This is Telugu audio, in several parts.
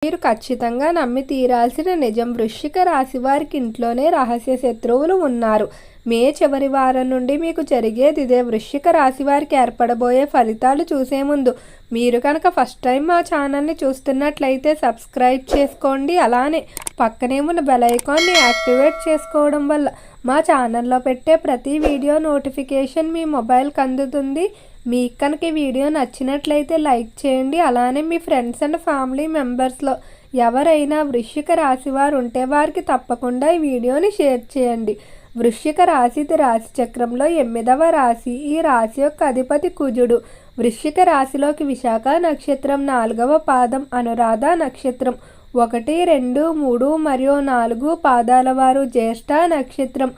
మీరు ఖచ్చితంగా నమ్మి తీరాల్సిన నిజం. వృశ్చిక రాశి వారికి ఇంట్లోనే రహస్య శత్రువులు ఉన్నారు. మే చివరి వారం నుండి మీకు జరిగేది ఇదే. వృశ్చిక రాశి వారికి ఏర్పడబోయే ఫలితాలు చూసే ముందు మీరు కనుక ఫస్ట్ టైం మా ఛానల్ని చూస్తున్నట్లయితే సబ్స్క్రైబ్ చేసుకోండి. అలానే పక్కనే ఉన్న బెల్ ఐకాన్ని యాక్టివేట్ చేసుకోవడం వల్ల మా ఛానల్లో పెట్టే ప్రతి వీడియో నోటిఫికేషన్ మీ మొబైల్కి అందుతుంది. మీకు కనుక ఈ వీడియో నచ్చినట్లయితే లైక్ చేయండి. అలానే మీ ఫ్రెండ్స్ అండ్ ఫ్యామిలీ మెంబర్స్లో ఎవరైనా వృశ్చిక రాశి వారు ఉంటే వారికి తప్పకుండా ఈ వీడియోని షేర్ చేయండి. వృశ్చిక రాశి రాశి చక్రంలో 8వ రాశి. ఈ రాశి యొక్క అధిపతి కుజుడు. వృశ్చిక రాశిలోకి విశాఖ నక్షత్రం 4వ పాదం, అనురాధ నక్షత్రం 1, 2, 3 మరియు 4 పాదాల వారు, జ్యేష్ఠ నక్షత్రం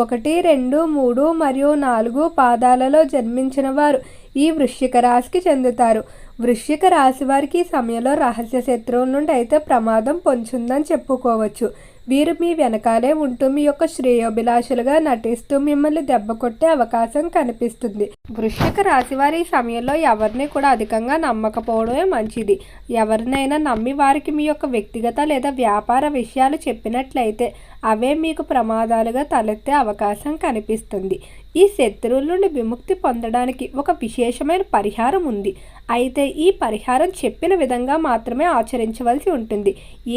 1, 2, 3 మరియు 4 పాదాలలో జన్మించిన వారు ఈ వృశ్చిక రాశికి చెందుతారు. వృశ్చిక రాశి వారికి ఈ సమయంలో రహస్య శత్రువుల నుండి అయితే ప్రమాదం పొంచుందని చెప్పుకోవచ్చు. వీరు మీ వెనకాలే ఉంటూ మీ యొక్క శ్రేయోభిలాషులుగా నటిస్తూ మిమ్మల్ని దెబ్బ కొట్టే అవకాశం కనిపిస్తుంది. వృశ్చిక రాశి వారి ఈ సమయంలో ఎవరిని కూడా అధికంగా నమ్మకపోవడమే మంచిది. ఎవరినైనా నమ్మి వారికి మీ యొక్క వ్యక్తిగత లేదా వ్యాపార విషయాలు చెప్పినట్లయితే అవే మీకు ప్రమాదాలుగా తలెత్తే అవకాశం కనిపిస్తుంది. ఈ శత్రువుల నుండి విముక్తి పొందడానికి ఒక విశేషమైన పరిహారం ఉంది. అయితే ఈ పరిహారం చెప్పిన విధంగా మాత్రమే ఆచరించవలసి ఉంటుంది.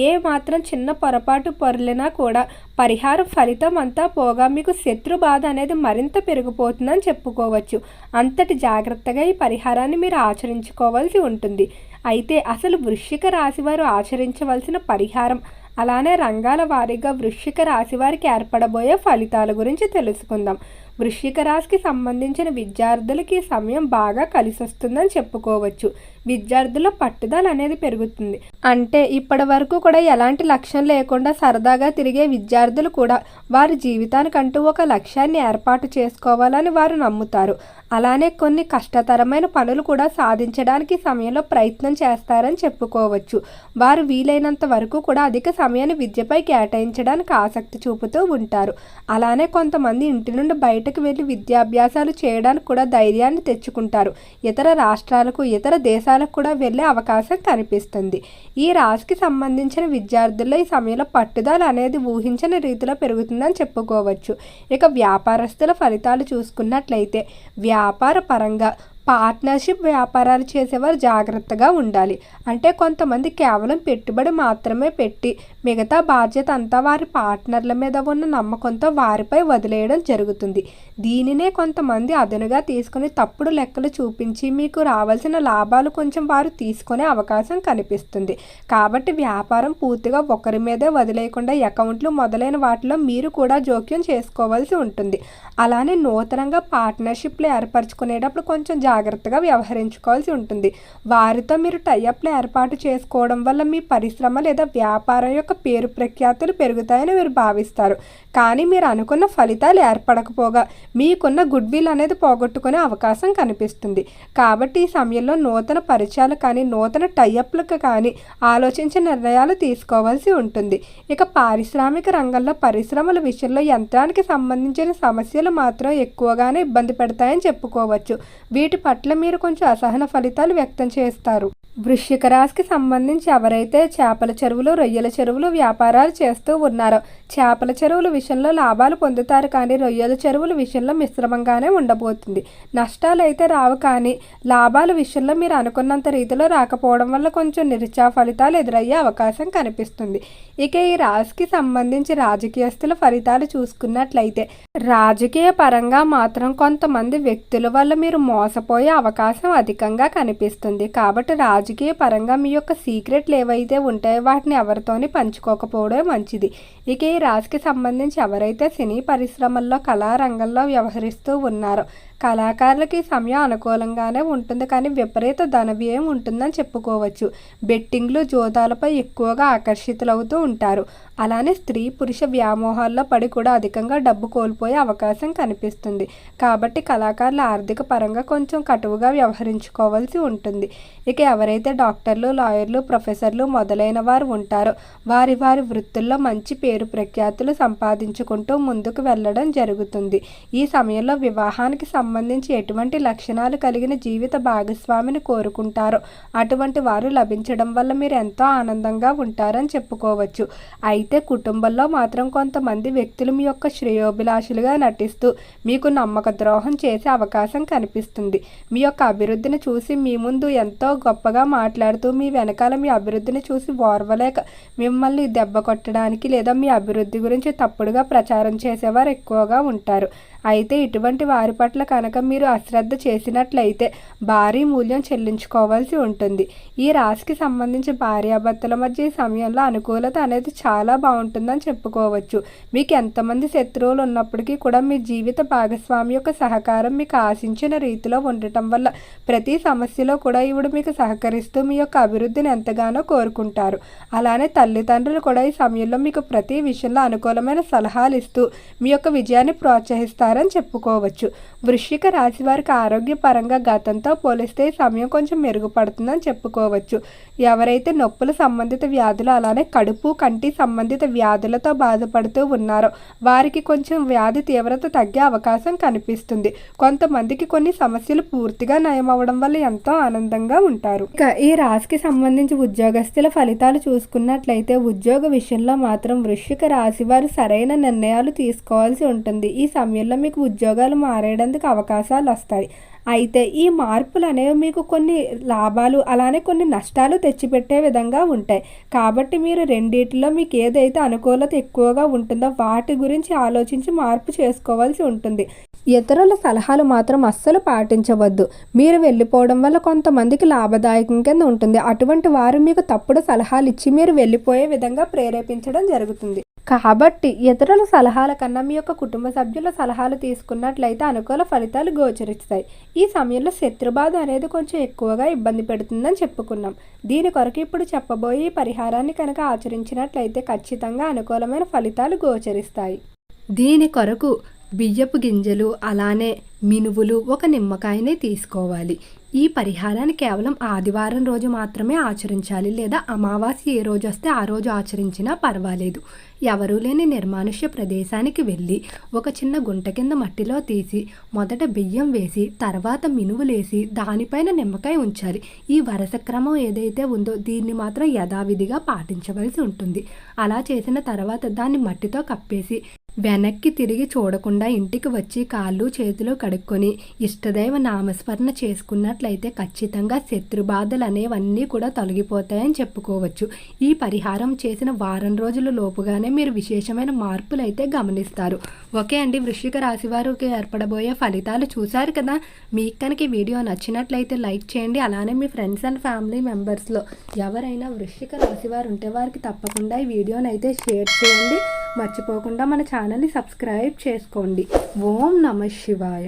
ఏ మాత్రం చిన్న పొరపాటు పొరలినా కూడా పరిహారం ఫలితం అంతా పోగా మీకు శత్రు బాధ అనేది మరింత పెరిగిపోతుందని చెప్పుకోవచ్చు. అంతటి జాగ్రత్తగా ఈ పరిహారాన్ని మీరు ఆచరించుకోవాల్సి ఉంటుంది. అయితే అసలు వృశ్చిక రాశి వారు ఆచరించవలసిన పరిహారం, అలానే రంగాల వారీగా వృశ్చిక రాశి వారికి ఏర్పడబోయే ఫలితాల గురించి తెలుసుకుందాం. వృశ్చిక రాశికి సంబంధించిన విద్యార్థులకి ఈ సమయం బాగా కలిసి వస్తుందని చెప్పుకోవచ్చు. విద్యార్థుల పట్టుదల అనేది పెరుగుతుంది. అంటే ఇప్పటి వరకు కూడా ఎలాంటి లక్ష్యం లేకుండా సరదాగా తిరిగే విద్యార్థులు కూడా వారి జీవితానికంటూ ఒక లక్ష్యాన్ని ఏర్పాటు చేసుకోవాలని వారు నమ్ముతారు. అలానే కొన్ని కష్టతరమైన పనులు కూడా సాధించడానికి సమయంలో ప్రయత్నం చేస్తారని చెప్పుకోవచ్చు. వారు వీలైనంత వరకు కూడా అధిక సమయాన్ని విద్యపై కేటాయించడానికి ఆసక్తి చూపుతూ ఉంటారు. అలానే కొంతమంది ఇంటి నుండి బయటకు వెళ్ళి విద్యాభ్యాసాలు చేయడానికి కూడా ధైర్యాన్ని తెచ్చుకుంటారు. ఇతర రాష్ట్రాలకు, ఇతర దేశాలకు కూడా వెళ్ళే అవకాశం కనిపిస్తుంది. ఈ రాశికి సంబంధించిన విద్యార్థుల్లో ఈ సమయంలో పట్టుదల అనేది ఊహించని రీతిలో పెరుగుతుందని చెప్పుకోవచ్చు. ఇక వ్యాపారస్తుల ఫలితాలు చూసుకున్నట్లయితే వ్యాపార పరంగా పార్ట్నర్షిప్ వ్యాపారాలు చేసేవారు జాగ్రత్తగా ఉండాలి. అంటే కొంతమంది కేవలం పెట్టుబడి మాత్రమే పెట్టి మిగతా బాధ్యత అంతా వారి పార్ట్నర్ల మీద ఉన్న నమ్మకంతో వారిపై వదిలేయడం జరుగుతుంది. దీనినే కొంతమంది అదనుగా తీసుకుని తప్పుడు లెక్కలు చూపించి మీకు రావాల్సిన లాభాలు కొంచెం వారు తీసుకునే అవకాశం కనిపిస్తుంది. కాబట్టి వ్యాపారం పూర్తిగా ఒకరి మీదే వదిలేయకుండా అకౌంట్లు మొదలైన వాటిలో మీరు కూడా జోక్యం చేసుకోవాల్సి ఉంటుంది. అలానే నూతనంగా పార్ట్నర్షిప్లు ఏర్పరచుకునేటప్పుడు కొంచెం జాగ్రత్తగా వ్యవహరించుకోవాల్సి ఉంటుంది. వారితో మీరు టైఅప్లు ఏర్పాటు చేసుకోవడం వల్ల మీ పరిశ్రమ లేదా వ్యాపారం యొక్క పేరు ప్రఖ్యాతులు పెరుగుతాయని మీరు భావిస్తారు. కానీ మీరు అనుకున్న ఫలితాలు ఏర్పడకపోగా మీకున్న గుడ్ విల్ అనేది పోగొట్టుకునే అవకాశం కనిపిస్తుంది. కాబట్టి ఈ సమయంలో నూతన పరిచయాలు కానీ నూతన టైఅప్లకు కానీ ఆలోచించే నిర్ణయాలు తీసుకోవాల్సి ఉంటుంది. ఇక పారిశ్రామిక రంగంలో పరిశ్రమల విషయంలో యంత్రానికి సంబంధించిన సమస్యలు మాత్రం ఎక్కువగానే ఇబ్బంది పెడతాయని చెప్పుకోవచ్చు. వీటి పట్ల మీరు కొంచెం అసహన ఫలితాలు వ్యక్తం చేస్తారు. వృశ్చిక రాశికి సంబంధించి ఎవరైతే చేపల చెరువులు, రొయ్యల చెరువులు వ్యాపారాలు చేస్తూ ఉన్నారో చేపల చెరువుల విషయంలో లాభాలు పొందుతారు. కానీ రొయ్యల చెరువుల విషయంలో మిశ్రమంగానే ఉండబోతుంది. నష్టాలు అయితే రావు, కానీ లాభాల విషయంలో మీరు అనుకున్నంత రీతిలో రాకపోవడం వల్ల కొంచెం నిరుత్సాహ ఫలితాలు ఎదురయ్యే అవకాశం కనిపిస్తుంది. ఇక ఈ రాశికి సంబంధించి రాజకీయస్తుల ఫలితాలు చూసుకున్నట్లయితే రాజకీయ పరంగా మాత్రం కొంతమంది వ్యక్తుల వల్ల మీరు మోసపోయే అవకాశం అధికంగా కనిపిస్తుంది. కాబట్టి రాజకీయ పరంగా మీ యొక్క సీక్రెట్లు ఏవైతే ఉంటాయో వాటిని ఎవరితోని పంచుకోకపోవడమే మంచిది. ఇక ఈ రాశికి సంబంధించి ఎవరైతే సినీ పరిశ్రమల్లో కళారంగంలో వ్యవహరిస్తూ ఉన్నారో కళాకారులకి ఈ సమయం అనుకూలంగానే ఉంటుంది. కానీ విపరీత ధన వ్యయం ఉంటుందని చెప్పుకోవచ్చు. బెట్టింగ్లు, జోదాలపై ఎక్కువగా ఆకర్షితులవుతూ ఉంటారు. అలానే స్త్రీ పురుష వ్యామోహాల్లో పడి కూడా అధికంగా డబ్బు కోల్పోయే అవకాశం కనిపిస్తుంది. కాబట్టి కళాకారులు ఆర్థిక పరంగా కొంచెం కటువుగా వ్యవహరించుకోవాల్సి ఉంటుంది. ఇక ఎవరైతే డాక్టర్లు, లాయర్లు, ప్రొఫెసర్లు మొదలైన వారు ఉంటారో వారి వారి వృత్తుల్లో మంచి పేరు ప్రఖ్యాతులు సంపాదించుకుంటూ ముందుకు వెళ్ళడం జరుగుతుంది. ఈ సమయంలో వివాహానికి సంబంధించి ఎటువంటి లక్షణాలు కలిగిన జీవిత భాగస్వామిని కోరుకుంటారో అటువంటి వారు లభించడం వల్ల మీరు ఎంతో ఆనందంగా ఉంటారని చెప్పుకోవచ్చు. అయితే కుటుంబంలో మాత్రం కొంతమంది వ్యక్తులు మీ యొక్క శ్రేయోభిలాషులుగా నటిస్తూ మీకు నమ్మక ద్రోహం చేసే అవకాశం కనిపిస్తుంది. మీ యొక్క అభివృద్ధిని చూసి మీ ముందు ఎంతో గొప్పగా మాట్లాడుతూ మీ వెనకాల మీ అభివృద్ధిని చూసి ఓర్వలేక మిమ్మల్ని దెబ్బ కొట్టడానికి లేదా మీ అభివృద్ధి గురించి తప్పుడుగా ప్రచారం చేసేవారు ఎక్కువగా ఉంటారు. అయితే ఇటువంటి వారి పట్ల కనుక మీరు అశ్రద్ధ చేసినట్లయితే భారీ మూల్యం చెల్లించుకోవాల్సి ఉంటుంది. ఈ రాశికి సంబంధించి భార్యాభర్తల మధ్య ఈ సమయంలో అనుకూలత అనేది చాలా బాగుంటుందని చెప్పుకోవచ్చు. మీకు ఎంతమంది శత్రువులు ఉన్నప్పటికీ కూడా మీ జీవిత భాగస్వామి యొక్క సహకారం మీకు ఆశించిన రీతిలో ఉండటం వల్ల ప్రతి సమస్యలో కూడా ఈవిడ మీకు సహకరిస్తూ మీ యొక్క అభివృద్ధిని ఎంతగానో కోరుకుంటారు. అలానే తల్లిదండ్రులు కూడా ఈ సమయంలో మీకు ప్రతి విషయంలో అనుకూలమైన సలహాలు ఇస్తూ మీ యొక్క విజయాన్ని ప్రోత్సహిస్తారని చెప్పుకోవచ్చు. వృశ్చిక రాశి వారికి ఆరోగ్యపరంగా గతంతో పోలిస్తే ఈ సమయం కొంచెం మెరుగుపడుతుందని చెప్పుకోవచ్చు. ఎవరైతే నొప్పుల సంబంధిత వ్యాధులు అలానే కడుపు కంటి సంబంధిత వ్యాధులతో బాధపడుతూ ఉన్నారో వారికి కొంచెం వ్యాధి తీవ్రత తగ్గే అవకాశం కనిపిస్తుంది. కొంతమందికి కొన్ని సమస్యలు పూర్తిగా నయం అవ్వడం వల్ల ఎంతో ఆనందంగా ఉంటారు. ఇక ఈ రాశికి సంబంధించి ఉద్యోగస్తుల ఫలితాలు చూసుకున్నట్లయితే ఉద్యోగ విషయంలో మాత్రం వృశ్చిక రాశి వారు సరైన నిర్ణయాలు తీసుకోవాల్సి ఉంటుంది. ఈ సమయంలో మీకు ఉద్యోగాలు మారేందుకు అవకాశాలు వస్తాయి. అయితే ఈ మార్పులు అనేవి మీకు కొన్ని లాభాలు అలానే కొన్ని నష్టాలు తెచ్చిపెట్టే విధంగా ఉంటాయి. కాబట్టి మీరు రెండిటిలో మీకు ఏదైతే అనుకూలత ఎక్కువగా ఉంటుందో వాటి గురించి ఆలోచించి మార్పు చేసుకోవాల్సి ఉంటుంది. ఇతరుల సలహాలు మాత్రం అస్సలు పాటించవద్దు. మీరు వెళ్ళిపోవడం వల్ల కొంతమందికి లాభదాయకం కింద ఉంటుంది. అటువంటి వారు మీకు తప్పుడు సలహాలు ఇచ్చి మీరు వెళ్ళిపోయే విధంగా ప్రేరేపించడం జరుగుతుంది. కాబట్టి ఇతరుల సలహాల కన్నా మీ యొక్క కుటుంబ సభ్యుల సలహాలు తీసుకున్నట్లయితే అనుకూల ఫలితాలు గోచరిస్తాయి. ఈ సమయంలో శత్రుబాధ అనేది కొంచెం ఎక్కువగా ఇబ్బంది పెడుతుందని చెప్పుకున్నాం. దీని కొరకు ఇప్పుడు చెప్పబోయే పరిహారాన్ని కనుక ఆచరించినట్లయితే ఖచ్చితంగా అనుకూలమైన ఫలితాలు గోచరిస్తాయి. దీని కొరకు బియ్యపు గింజలు అలానే మినువులు ఒక నిమ్మకాయని తీసుకోవాలి. ఈ పరిహారాన్ని కేవలం ఆదివారం రోజు మాత్రమే ఆచరించాలి, లేదా అమావాస్య ఏ రోజు వస్తే ఆ రోజు ఆచరించినా పర్వాలేదు. ఎవరూ లేని నిర్మానుష్య ప్రదేశానికి వెళ్ళి ఒక చిన్న గుంట కింద మట్టిలో తీసి మొదట బియ్యం వేసి తర్వాత మినువులేసి దానిపైన నిమ్మకాయ ఉంచాలి. ఈ వరుస క్రమం ఏదైతే ఉందో దీన్ని మాత్రం యథావిధిగా పాటించవలసి ఉంటుంది. అలా చేసిన తర్వాత దాన్ని మట్టితో కప్పేసి వెనక్కి తిరిగి చూడకుండా ఇంటికి వచ్చి కాళ్ళు చేతులు కడుక్కొని ఇష్టదైవ నామస్మరణ చేసుకున్నట్లయితే ఖచ్చితంగా శత్రుబాధలు అనేవన్నీ కూడా తొలగిపోతాయని చెప్పుకోవచ్చు. ఈ పరిహారం చేసిన వారం రోజుల లోపుగానే మీరు విశేషమైన మార్పులు అయితే గమనిస్తారు. ఓకే అండి, వృశ్చిక రాశి వారికి ఏర్పడబోయే ఫలితాలు చూశారు కదా. మీకు కనుక ఈ వీడియో నచ్చినట్లయితే లైక్ చేయండి. అలానే మీ ఫ్రెండ్స్ అండ్ ఫ్యామిలీ మెంబర్స్లో ఎవరైనా వృశ్చిక రాశి వారు ఉంటే వారికి తప్పకుండా ఈ వీడియోని అయితే షేర్ చేయండి. మర్చిపోకుండా మన ఛానల్ని సబ్స్క్రైబ్ చేసుకోండి. ఓం నమః శివాయ.